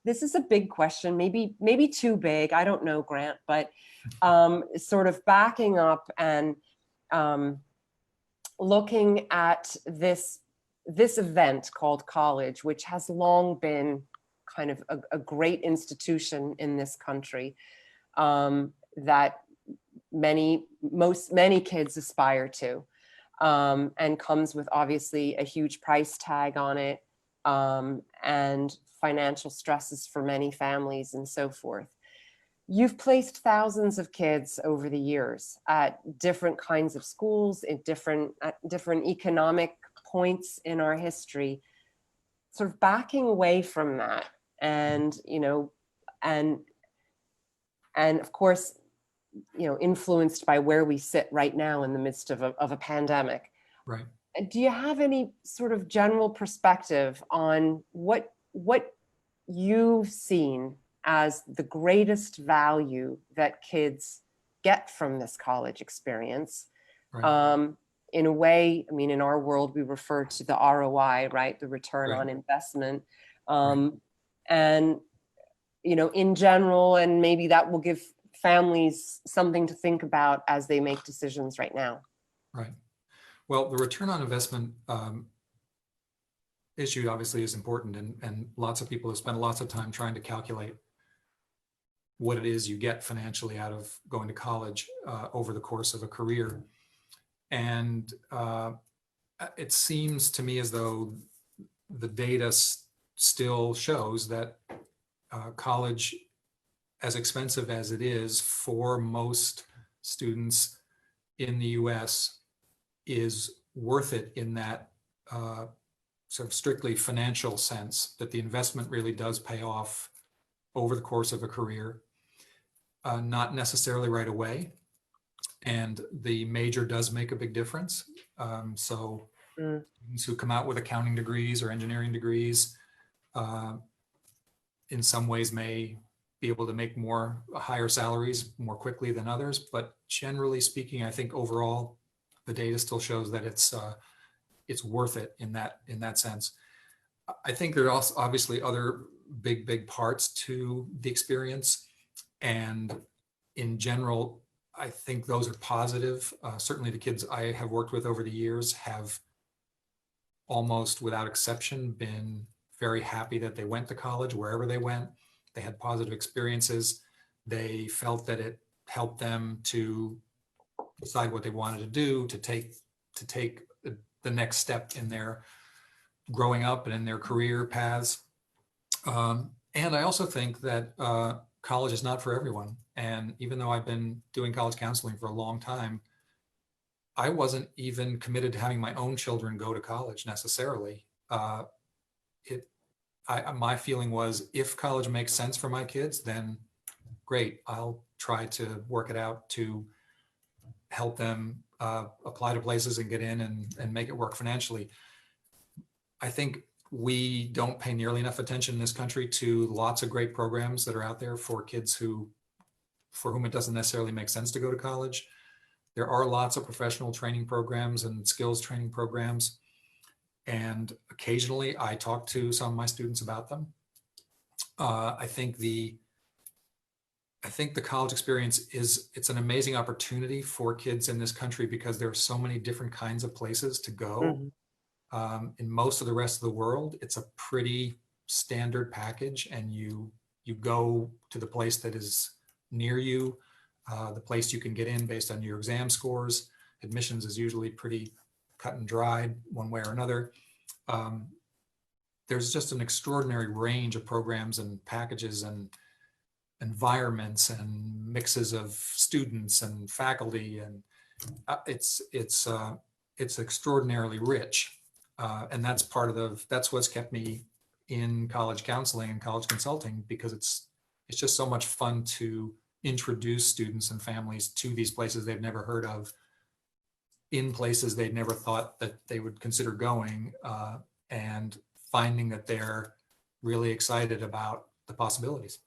this is a big question, maybe too big. I don't know, Grant, but sort of backing up and looking at this event called college, which has long been kind of a great institution in this country, that many kids aspire to, and comes with obviously a huge price tag on it, and financial stresses for many families and so forth. You've placed thousands of kids over the years at different kinds of schools, at different economic points in our history, sort of backing away from that. And, and of course, influenced by where we sit right now in the midst of a pandemic. Right. Do you have any sort of general perspective on what you've seen as the greatest value that kids get from this college experience? Right. In a way, I mean, in our world, we refer to the ROI, right? The return on investment. Right. And, in general, and maybe that will give families something to think about as they make decisions right now. Right. Well, the return on investment issue obviously is important, and lots of people have spent lots of time trying to calculate what it is you get financially out of going to college over the course of a career. And it seems to me as though the data still shows that college, as expensive as it is for most students in the US, is worth it in that sort of strictly financial sense, that the investment really does pay off over the course of a career, not necessarily right away. And the major does make a big difference. So students who come out with accounting degrees or engineering degrees in some ways may be able to make higher salaries more quickly than others. But generally speaking, I think overall, the data still shows that it's worth it in that sense. I think there are also obviously other big parts to the experience. And in general, I think those are positive. Certainly the kids I have worked with over the years have almost without exception been very happy that they went to college wherever they went. They had positive experiences. They felt that it helped them to decide what they wanted to do, to take the next step in their growing up and in their career paths. And I also think that college is not for everyone. And even though I've been doing college counseling for a long time, I wasn't even committed to having my own children go to college necessarily. My feeling was, if college makes sense for my kids, then great, I'll try to work it out to help them apply to places and get in and make it work financially. I think we don't pay nearly enough attention in this country to lots of great programs that are out there for kids for whom it doesn't necessarily make sense to go to college. There are lots of professional training programs and skills training programs. And occasionally I talk to some of my students about them. I think the college experience it's an amazing opportunity for kids in this country because there are so many different kinds of places to go. In most of the rest of the world, it's a pretty standard package, and you go to the place that is near you, the place you can get in based on your exam scores. Admissions is usually pretty cut and dried one way or another. There's just an extraordinary range of programs and packages and environments and mixes of students and faculty, and it's extraordinarily rich. And that's what's kept me in college counseling and college consulting, because it's just so much fun to introduce students and families to these places they've never heard of, in places they'd never thought that they would consider going, and finding that they're really excited about the possibilities.